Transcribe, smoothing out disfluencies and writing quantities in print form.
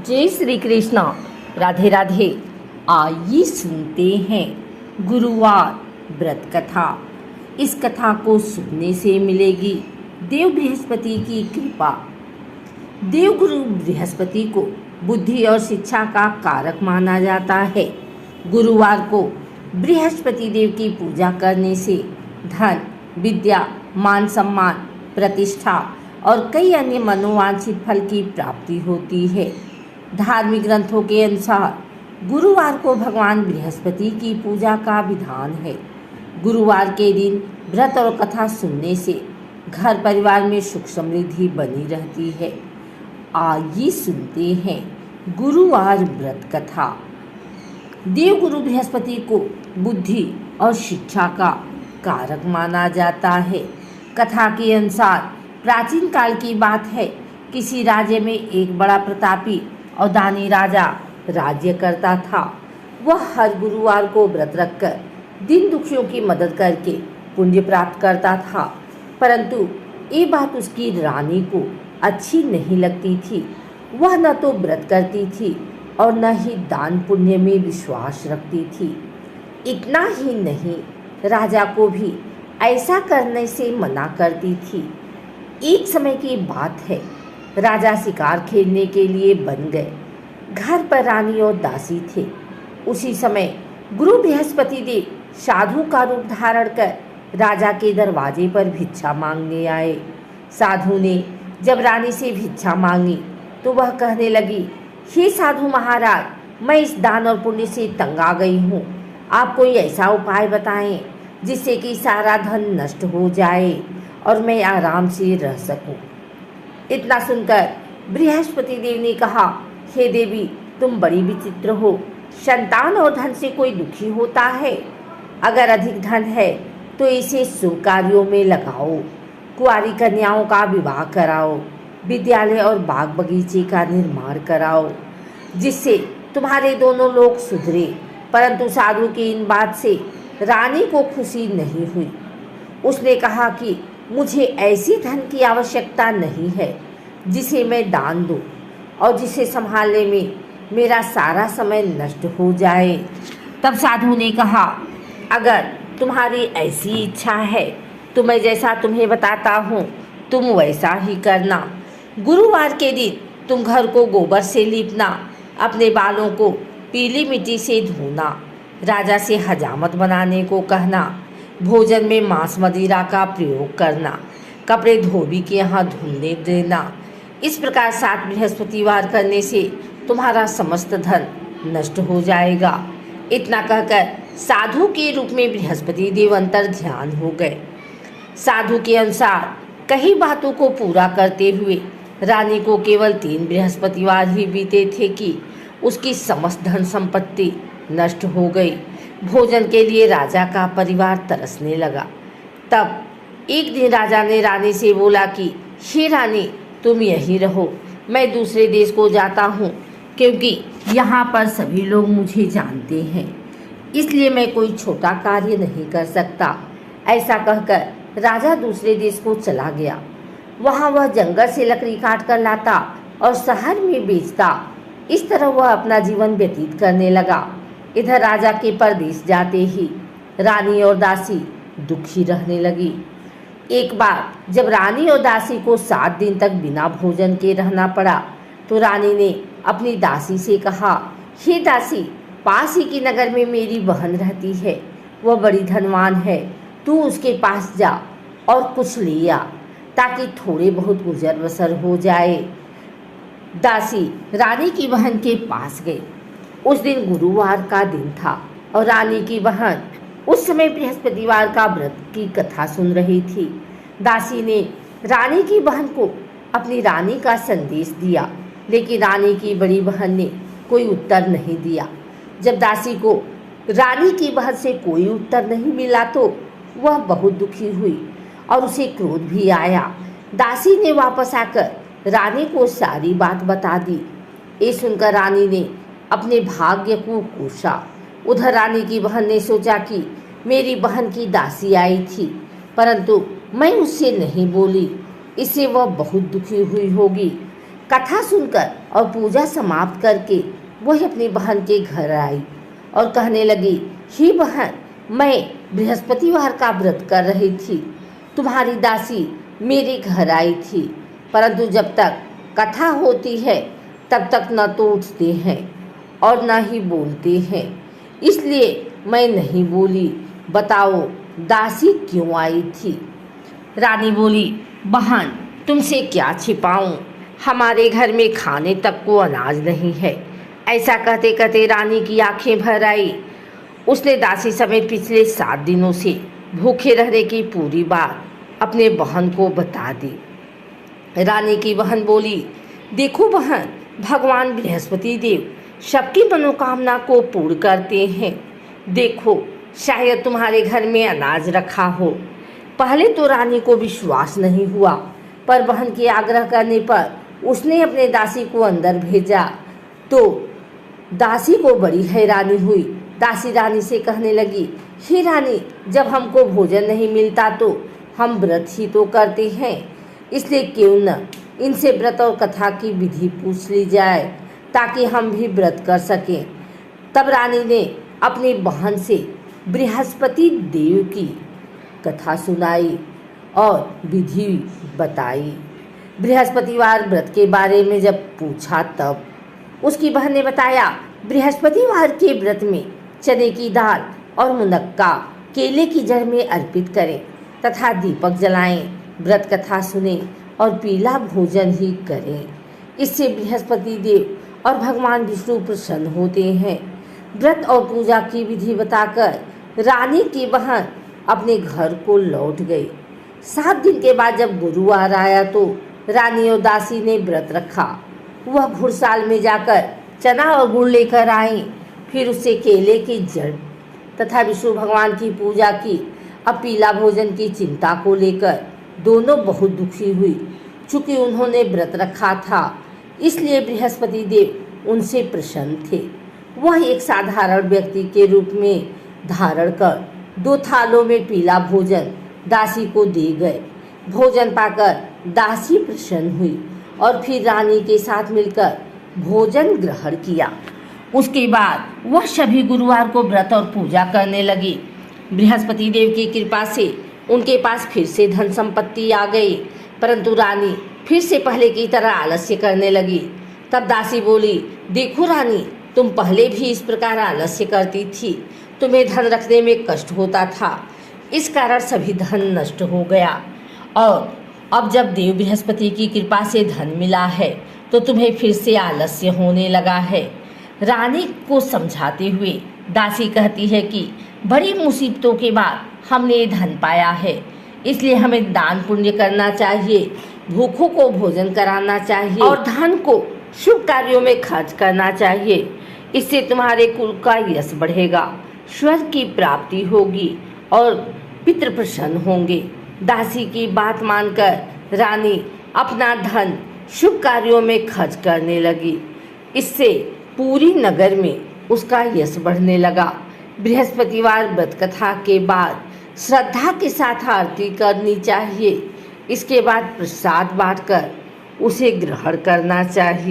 जय श्री कृष्णा। राधे राधे। आइए सुनते हैं गुरुवार व्रत कथा। इस कथा को सुनने से मिलेगी देव बृहस्पति की कृपा। देव गुरु बृहस्पति को बुद्धि और शिक्षा का कारक माना जाता है। गुरुवार को बृहस्पति देव की पूजा करने से धन, विद्या, मान सम्मान, प्रतिष्ठा और कई अन्य मनोवांछित फल की प्राप्ति होती है। धार्मिक ग्रंथों के अनुसार गुरुवार को भगवान बृहस्पति की पूजा का विधान है। गुरुवार के दिन व्रत और कथा सुनने से घर परिवार में सुख समृद्धि बनी रहती है। आइए सुनते हैं गुरुवार व्रत कथा। देव गुरु बृहस्पति को बुद्धि और शिक्षा का कारक माना जाता है। कथा के अनुसार प्राचीन काल की बात है, किसी राज्य में एक बड़ा प्रतापी और दानी राजा राज्य करता था। वह हर गुरुवार को व्रत रखकर दीन दुखियों की मदद करके पुण्य प्राप्त करता था। परंतु ये बात उसकी रानी को अच्छी नहीं लगती थी। वह न तो व्रत करती थी और न ही दान पुण्य में विश्वास रखती थी। इतना ही नहीं, राजा को भी ऐसा करने से मना करती थी। एक समय की बात है, राजा शिकार खेलने के लिए बन गए। घर पर रानी और दासी थे। उसी समय गुरु बृहस्पति देव साधु का रूप धारण कर राजा के दरवाजे पर भिक्षा मांगने आए। साधु ने जब रानी से भिक्षा मांगी तो वह कहने लगी, हे साधु महाराज, मैं इस दान और पुण्य से तंग आ गई हूँ। आप कोई ऐसा उपाय बताएं जिससे कि सारा धन नष्ट हो जाए और मैं आराम से रह सकूं। इतना सुनकर बृहस्पति देव ने कहा, हे देवी, तुम बड़ी विचित्र हो। संतान और धन से कोई दुखी होता है? अगर अधिक धन है तो इसे शुभ कार्यों में लगाओ। कुंवारी कन्याओं का विवाह कराओ, विद्यालय और बाग बगीचे का निर्माण कराओ, जिससे तुम्हारे दोनों लोग सुधरे। परंतु साधु की इन बात से रानी को खुशी नहीं हुई। उसने कहा कि मुझे ऐसी धन की आवश्यकता नहीं है जिसे मैं दान दूं और जिसे संभालने में मेरा सारा समय नष्ट हो जाए। तब साधु ने कहा, अगर तुम्हारी ऐसी इच्छा है तो मैं जैसा तुम्हें बताता हूँ तुम वैसा ही करना। गुरुवार के दिन तुम घर को गोबर से लीपना, अपने बालों को पीली मिट्टी से धोना, राजा से हजामत बनाने को कहना, भोजन में मांस मदिरा का प्रयोग करना, कपड़े धोबी के यहाँ धुलने देना। इस प्रकार 7 बृहस्पतिवार करने से तुम्हारा समस्त धन नष्ट हो जाएगा। इतना कहकर साधु के रूप में बृहस्पति देव अंतर ध्यान हो गए। साधु के अनुसार कई बातों को पूरा करते हुए रानी को केवल 3 बृहस्पतिवार ही बीते थे कि उसकी समस्त धन संपत्ति नष्ट हो गई। भोजन के लिए राजा का परिवार तरसने लगा। तब एक दिन राजा ने रानी से बोला कि हे रानी, तुम यहीं रहो, मैं दूसरे देश को जाता हूँ, क्योंकि यहाँ पर सभी लोग मुझे जानते हैं, इसलिए मैं कोई छोटा कार्य नहीं कर सकता। ऐसा कहकर राजा दूसरे देश को चला गया। वहाँ वह जंगल से लकड़ी काट कर लाता और शहर में बेचता। इस तरह वह अपना जीवन व्यतीत करने लगा। इधर राजा के परदेश जाते ही रानी और दासी दुखी रहने लगी। एक बार जब रानी और दासी को 7 दिन तक बिना भोजन के रहना पड़ा तो रानी ने अपनी दासी से कहा, हे दासी, पास ही की नगर में मेरी बहन रहती है, वह बड़ी धनवान है, तू उसके पास जा और कुछ ले आ ताकि थोड़े बहुत गुजर बसर हो जाए। दासी रानी की बहन के पास गई। उस दिन गुरुवार का दिन था और रानी की बहन उस समय बृहस्पतिवार का व्रत की कथा सुन रही थी। दासी ने रानी की बहन को अपनी रानी का संदेश दिया, लेकिन रानी की बड़ी बहन ने कोई उत्तर नहीं दिया। जब दासी को रानी की बहन से कोई उत्तर नहीं मिला तो वह बहुत दुखी हुई और उसे क्रोध भी आया। दासी ने वापस आकर रानी को सारी बात बता दी। ये सुनकर रानी ने अपने भाग्य को कोसा। उधर रानी की बहन ने सोचा कि मेरी बहन की दासी आई थी, परंतु मैं उससे नहीं बोली, इससे वह बहुत दुखी हुई होगी। कथा सुनकर और पूजा समाप्त करके वह अपनी बहन के घर आई और कहने लगी, हे बहन, मैं बृहस्पतिवार का व्रत कर रही थी। तुम्हारी दासी मेरे घर आई थी, परंतु जब तक कथा होती है तब तक न तो उठते हैं और न ही बोलते हैं, इसलिए मैं नहीं बोली। बताओ दासी क्यों आई थी? रानी बोली, बहन, तुमसे क्या छिपाऊं, हमारे घर में खाने तक को अनाज नहीं है। ऐसा कहते कहते रानी की आंखें भर आई। उसने दासी समेत पिछले 7 दिनों से भूखे रहने की पूरी बात अपने बहन को बता दी। रानी की बहन बोली, देखो बहन, भगवान बृहस्पति देव सबकी मनोकामना को पूर्ण करते हैं। देखो, शायद तुम्हारे घर में अनाज रखा हो। पहले तो रानी को विश्वास नहीं हुआ, पर बहन के आग्रह करने पर उसने अपने दासी को अंदर भेजा तो दासी को बड़ी हैरानी हुई। दासी रानी से कहने लगी, हे रानी, जब हमको भोजन नहीं मिलता तो हम व्रत ही तो करते हैं, इसलिए क्यों न इनसे व्रत और कथा की विधि पूछ ली जाए ताकि हम भी व्रत कर सकें। तब रानी ने अपनी बहन से बृहस्पति देव की कथा सुनाई और विधि बताई। बृहस्पतिवार व्रत के बारे में जब पूछा तब उसकी बहन ने बताया, बृहस्पतिवार के व्रत में चने की दाल और मुनक्का केले की जड़ में अर्पित करें तथा दीपक जलाएं, व्रत कथा सुने और पीला भोजन ही करें। इससे बृहस्पति देव और भगवान विष्णु प्रसन्न होते हैं। व्रत और पूजा की विधि बताकर रानी की बहन अपने घर को लौट गई। 7 दिन के बाद जब गुरुवार आया तो रानी और दासी ने व्रत रखा। वह घुड़साल में जाकर चना और गुड़ लेकर आई, फिर उससे केले की जड़ तथा विष्णु भगवान की पूजा की। अब पीला भोजन की चिंता को लेकर दोनों बहुत दुखी हुई। चूँकि उन्होंने व्रत रखा था, इसलिए बृहस्पति देव उनसे प्रसन्न थे। वह एक साधारण व्यक्ति के रूप में धारण कर 2 थालों में पीला भोजन दासी को दे गए। भोजन पाकर दासी प्रसन्न हुई और फिर रानी के साथ मिलकर भोजन ग्रहण किया। उसके बाद वह सभी गुरुवार को व्रत और पूजा करने लगी। बृहस्पति देव की कृपा से उनके पास फिर से धन संपत्ति आ गई, परंतु रानी फिर से पहले की तरह आलस्य करने लगी। तब दासी बोली, देखो रानी, तुम पहले भी इस प्रकार आलस्य करती थी, तुम्हें धन रखने में कष्ट होता था, इस कारण सभी धन नष्ट हो गया, और अब जब देव बृहस्पति की कृपा से धन मिला है तो तुम्हें फिर से आलस्य होने लगा है। रानी को समझाते हुए दासी कहती है कि बड़ी मुसीबतों के बाद हमने ये धन पाया है, इसलिए हमें दान पुण्य करना चाहिए, भूखों को भोजन कराना चाहिए और धन को शुभ कार्यों में खर्च करना चाहिए। इससे तुम्हारे कुल का यश बढ़ेगा, स्वर्ग की प्राप्ति होगी और पितृ प्रसन्न होंगे। दासी की बात मानकर रानी अपना धन शुभ कार्यों में खर्च करने लगी। इससे पूरी नगर में उसका यश बढ़ने लगा। बृहस्पतिवार व्रत कथा के बाद श्रद्धा के साथ आरती करनी चाहिए। इसके बाद प्रसाद बांटकर उसे ग्रहण करना चाहिए।